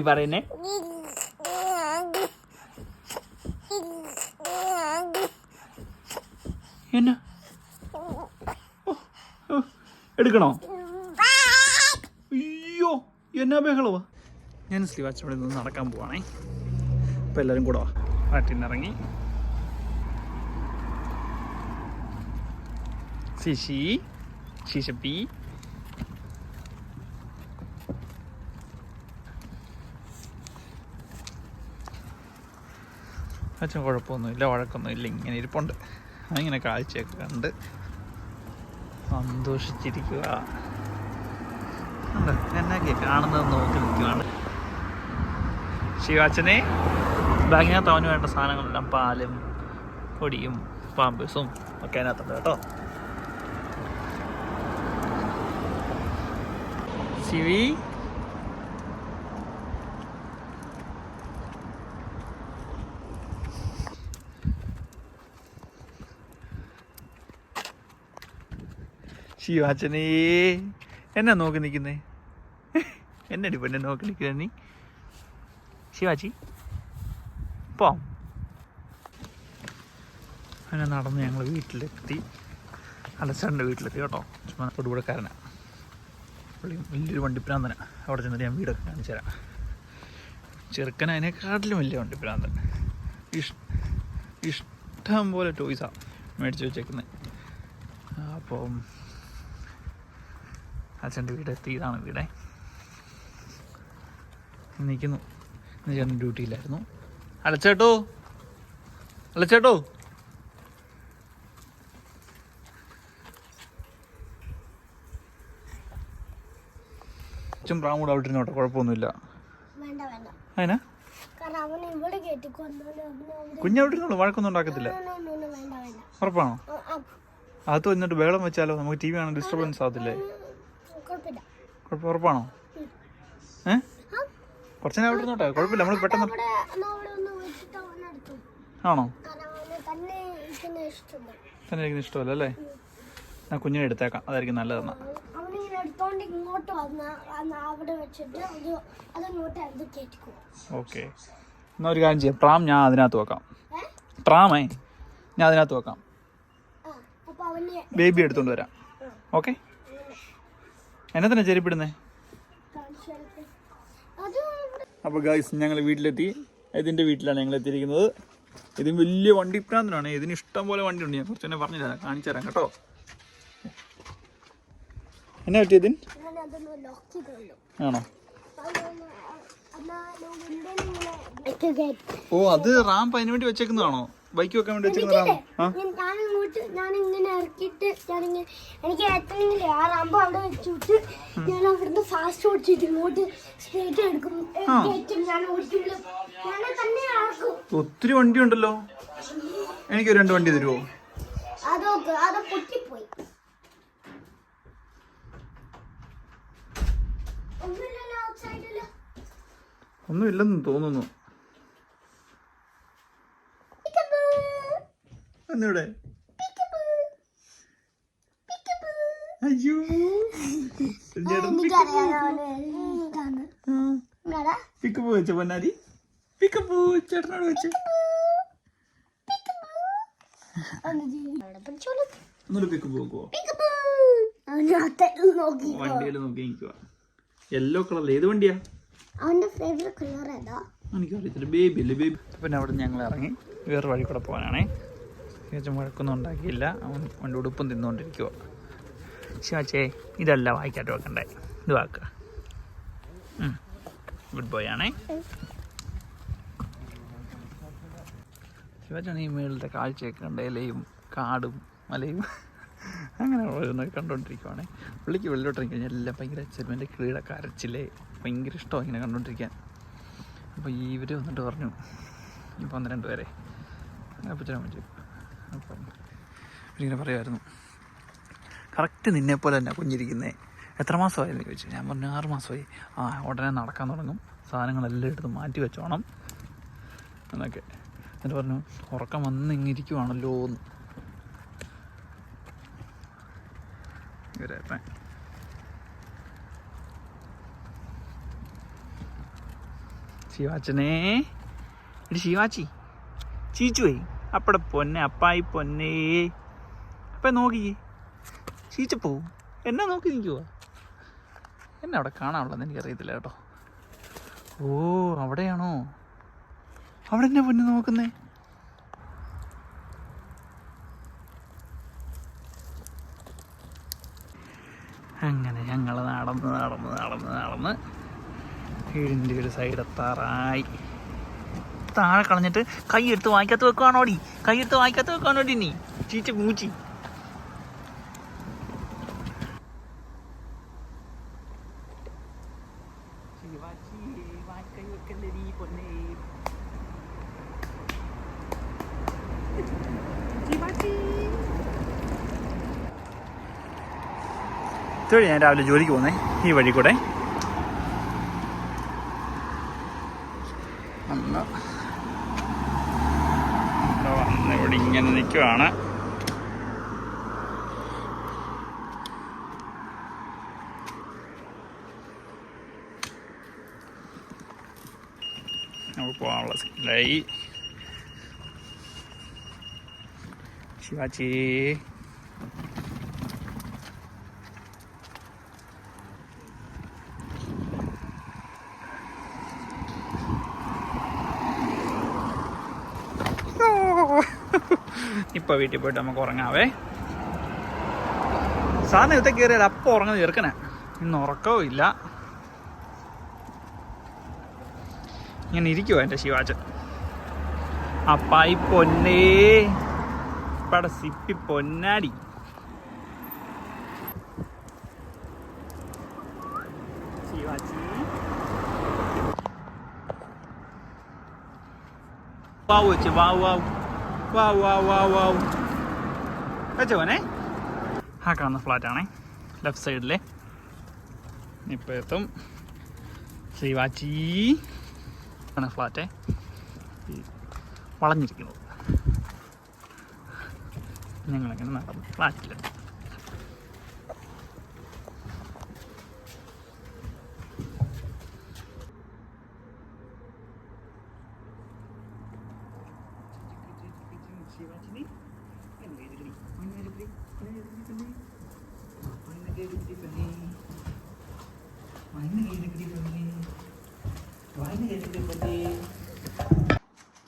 പറയുന്നേ എന്നാ എടുക്കണോ? അയ്യോ എന്നാ ബഹളവാ. ഞാൻ സ്ലീവാച്ചവിടെ നിന്ന് നടക്കാൻ പോവാണേ. അപ്പം എല്ലാവരും കൂടെ വാ. പാട്ടിനിറങ്ങി ശിശി ശിശപ്പി അച്ഛൻ കുഴപ്പമൊന്നുമില്ല, വഴക്കൊന്നുമില്ല, ഇങ്ങനെ ഇരിപ്പുണ്ട്. അതിങ്ങനെ കാഴ്ചയൊക്കെ കണ്ട് സന്തോഷിച്ചിരിക്കുക. എന്നൊക്കെ കാണുന്നത് നോക്കി നിൽക്കുകയാണ്. ശിവാച്ചനെ ബാഗിനകത്ത് അവന് വേണ്ട സാധനങ്ങളെല്ലാം പാലും പൊടിയും പാമ്പേഴ്സും ഒക്കെ അതിനകത്തുണ്ട് കേട്ടോ. ശിവി ശിവാച്ചനേ എന്നാ നോക്കി നിൽക്കുന്നേ? എന്നടി പെണ്ണെ നോക്കി നിൽക്കുന്ന നീ? ശിവാച്ചി പോ. അങ്ങനെ നടന്ന് ഞങ്ങൾ വീട്ടിലെത്തി. അലച്ചേട്ടൻ്റെ വീട്ടിലെത്തി കേട്ടോ. ചുമ്മാ തൊടുപുഴക്കാരനാണ് പുള്ളി, വലിയൊരു വണ്ടിപ്രാന്തനാണ്. അവിടെ ചെന്നിട്ട് ഞാൻ വീടൊക്കെ കാണിച്ചു തരാം. ചെറുക്കൻ അതിനെക്കാട്ടിലും വലിയ വണ്ടിപ്രാന്തൻ. ഇഷ്ടം പോലെ ടോയ്സാണ് മേടിച്ച് വെച്ചേക്കുന്നത്. അപ്പം അച്ഛൻ്റെ വീടെത്തി. ഇതാണ് വീടേ. നിൽക്കുന്നു. ഇന്ന് ചേട്ടൻ ഡ്യൂട്ടിയിലായിരുന്നു. അലച്ചേട്ടോ അലച്ചേട്ടോ അച്ഛൻ പ്രാവും കൂടെ അവിടെ ഇരുന്നോട്ടെ, കുഴപ്പമൊന്നുമില്ല. അതിനാ കുഞ്ഞവിടെ ഇരുന്നോളൂ, വഴക്കൊന്നും ഉണ്ടാക്കത്തില്ല. ഉറപ്പാണോ? അകത്ത് വന്നിട്ട് ബഹളം വെച്ചാലോ? നമുക്ക് ടി വി കാണാൻ ഡിസ്റ്റർബൻസ് ആകത്തില്ലേ? ഉറപ്പാണോ? കുറച്ച് നേരം അവിടെ ഇരുന്നോട്ടെ, കുഴപ്പമില്ല. നമ്മൾ പെട്ടെന്ന് ആണോ? തന്നെ ഇരിക്കുന്ന ഇഷ്ടമല്ല അല്ലേ? ഞാൻ കുഞ്ഞിനെ എടുത്തേക്കാം, അതായിരിക്കും നല്ലതെന്നാ. ഓക്കെ, എന്നാ ഒരു കാര്യം ചെയ്യാം. ട്രാം ഞാൻ അതിനകത്ത് വെക്കാം. ട്രാമേ ഞാൻ അതിനകത്ത് വെക്കാം. ബേബി എടുത്തോണ്ട് വരാം. ഓക്കെ, എന്നെ തന്നെ ചെരിപ്പിടുന്നേ. അപ്പോൾ ഗായ്സ് ഞങ്ങൾ വീട്ടിലെത്തി. ഇതിൻ്റെ വീട്ടിലാണ് ഞങ്ങൾ എത്തിയിരിക്കുന്നത്. ഇതിന് വലിയ വണ്ടിപ്രാന്തനാണ്. ഇതിന് ഇഷ്ടം പോലെ വണ്ടിയുണ്ട്. ഞാൻ കുറച്ച് തന്നെ പറഞ്ഞു തരാം, കാണിച്ചു തരാം കേട്ടോ. എന്നാ പറ്റിയതിന്? ആണോ? ഓ, അത് റാമ്പ് അതിന് വേണ്ടി വെച്ചേക്കുന്നതാണോ? ബൈക്ക് വെക്കാൻ വേണ്ടി വെച്ചേക്കുന്ന റാമ്പ്? ഞാനിങ്ങനെ ഇറക്കിയിട്ട് എനിക്ക് എത്തണമെങ്കിൽ ആ റാമ്പ് അവിടെ വെച്ചിട്ട് ഞാൻ അവിടുന്ന് ഫാസ്റ്റ് ഓടിച്ചിട്ട് ഇങ്ങോട്ട് സ്ട്രേറ്റ് എടുക്കും. ഞാൻ ഓടിക്കുള്ളൂ, ഞാൻ തന്നെ ആക്കും. ഒത്തിരി വണ്ടി ഉണ്ടല്ലോ. എനിക്ക് 2 വണ്ടി തരുമോ? അത് പൊട്ടിപ്പോയി. ഒന്നുമില്ലെന്ന് തോന്നുന്നു. എന്നിവിടെ അയ്യോ പിക്കപ്പ് വെച്ച പൊന്നാരി, പിക്കപ്പ് ചേട്ടനോട് വെച്ച് ഒന്നുകൂടെ പിക്കപ്പ് നോക്കുവോ? വണ്ടിയിൽ നോക്കി നിൽക്കുക. യെല്ലോ കളർ ഏത് വണ്ടിയാ? അവന്റെ ഫേവറേറ്റ് കളർ ഏതാ? എനിക്കറിയത്തില്ല. ബേബി അല്ലേ ബേബി. പിന്നെ അവിടെ ഞങ്ങൾ ഇറങ്ങി വേറെ വഴി കൂടെ പോകാനാണേ. വഴക്കൊന്നും ഉണ്ടാക്കിയില്ല. അവൻ്റെ ഉടുപ്പും തിന്നുകൊണ്ടിരിക്കുക. ശിവാച്ചേ ഇതല്ല വായിക്കാട്ട് വെക്കണ്ടേ, ഇത് വാക്കുക. ഗുഡ് ബോയ് ആണേ. ശിവാച്ചാണ് ഈ മേളിലത്തെ കാഴ്ചയൊക്കെ കണ്ട് ഇലയും കാടും മലയും അങ്ങനെ ഓരോന്നൊക്കെ കണ്ടുകൊണ്ടിരിക്കുവാണേ. പുള്ളിക്ക് വെള്ളോട്ടിറങ്ങി കഴിഞ്ഞാൽ എല്ലാം ഭയങ്കര ചെറുമൻ്റെ കിളിയുടെ കരച്ചിലേ ഭയങ്കര ഇഷ്ടമാണ് ഇങ്ങനെ കണ്ടുകൊണ്ടിരിക്കാൻ. അപ്പോൾ ഇവർ വന്നിട്ട് പറഞ്ഞു, ഇപ്പോൾ 1-2 പേരെ അപ്പച്ചനെ പറ്റി. അപ്പം ഇവരിങ്ങനെ പറയുമായിരുന്നു, കറക്റ്റ് നിന്നെപ്പോലെ തന്നെ കുഞ്ഞിരിക്കുന്നേ, എത്ര മാസമായെന്ന് ചോദിച്ചു. ഞാൻ പറഞ്ഞു 6 മാസമായി. ഉടനെ നടക്കാൻ തുടങ്ങും, സാധനങ്ങളെല്ലാം എടുത്ത് മാറ്റി വെച്ചോണം എന്നൊക്കെ. എന്നിട്ട് പറഞ്ഞു ഉറക്കം വന്ന് ഇങ്ങിരിക്കുവാണല്ലോ എന്ന്. ശിവാച്ചനെ, എടി ശിവാച്ചി, ചീച്ചുവേ അപ്പടെ പൊന്നെ, അപ്പായി പൊന്നേ. അപ്പം നോക്കിയേ, ചീച്ചപ്പോ എന്നാ നോക്കി നിൽക്കുവാ? എന്നെ അവിടെ കാണാനുള്ളതെന്ന് എനിക്കറിയത്തില്ല കേട്ടോ. ഓ, അവിടെയാണോ? അവിടെ എന്നാ പൊന്നെ നോക്കുന്നേ? അങ്ങനെ ഞങ്ങൾ നടന്ന് വീടിൻ്റെ ഒരു സൈഡെത്താറായി. താഴെ കളഞ്ഞിട്ട് കൈയെടുത്ത് വായിക്കാത്ത വെക്കുവാണോടി നീ ചീച്ച മൂച്ചി. ഇതുവഴി ഞാൻ രാവിലെ ജോലിക്ക് പോകുന്നേ, ഈ വഴി കൂടെ. വന്ന് ഇവിടെ ഇങ്ങനെ നിൽക്കുവാണ്. നമുക്ക് പോകാനുള്ള സ്കില്ലായി. ശിവാച്ചി, ഇപ്പോൾ വീട്ടിൽ പോയിട്ട് നമുക്ക് ഉറങ്ങാവേ. സാധനം ഇവിടുത്തെ കയറിയാൽ അപ്പം ഉറങ്ങുന്ന ചെറുക്കനെ. ഇന്ന് ഉറക്കവും ഇല്ല. ഇങ്ങനെ ഇരിക്കുവോ എൻ്റെ ശിവാച്ചൻ. അപ്പായി പൊന്നേ, ഇപ്പടെ സിപ്പി പൊന്നാടി. ശിവാച്ചി വാവ് വെച്ച് വാവ് വെച്ചോനെ. ആ കാണുന്ന ഫ്ലാറ്റാണേ, ലെഫ്റ്റ് സൈഡിലെ. ഇപ്പോൾ എത്തും. ശ്രീവാച്ചി ആണ് ഫ്ലാറ്റേ, വളഞ്ഞിരിക്കുന്നത്. ഞങ്ങളങ്ങനെ നടന്നു ഫ്ലാറ്റിലെത്തി.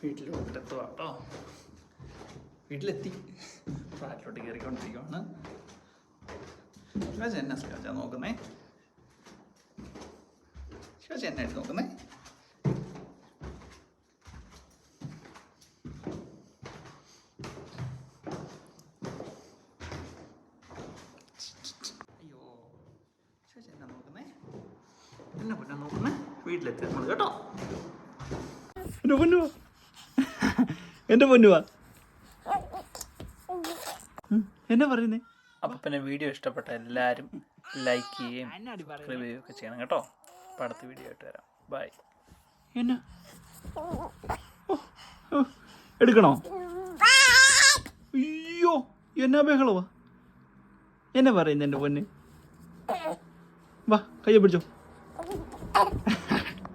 വീട്ടിലോട്ടെത്തുക കേട്ടോ. വീട്ടിലെത്തി ഫ്ലാറ്റിലോട്ട് കയറിക്കൊണ്ടിരിക്കുകയാണ്. ശിവാജി എന്നാ ശിവാജ നോക്കുന്നേ? ശിവാജി എന്നായിട്ട് നോക്കുന്നേ? അയ്യോ, ശിവാജി എന്നാ നോക്കുന്നേ? എന്നെ പൊന്നാ നോക്കുന്നേ? വീട്ടിലെത്തി നമ്മൾ കേട്ടോ. എൻ്റെ പൊന്നുവാ എന്നാ പറയുന്നേ? അപ്പം പിന്നെ വീഡിയോ ഇഷ്ടപ്പെട്ട എല്ലാവരും ലൈക്ക് ചെയ്യുകയും റിവ്യൂ ഒക്കെ ചെയ്യണം കേട്ടോ. അപ്പം അടുത്ത വീഡിയോ ആയിട്ട് വരാം. ബൈ. എന്നാ എടുക്കണോ? അയ്യോ, എന്നാ ബഹളവാ? എന്നാ പറയുന്നേ എൻ്റെ പൊന്ന്? വാ, കയ്യെ പിടിച്ചോ.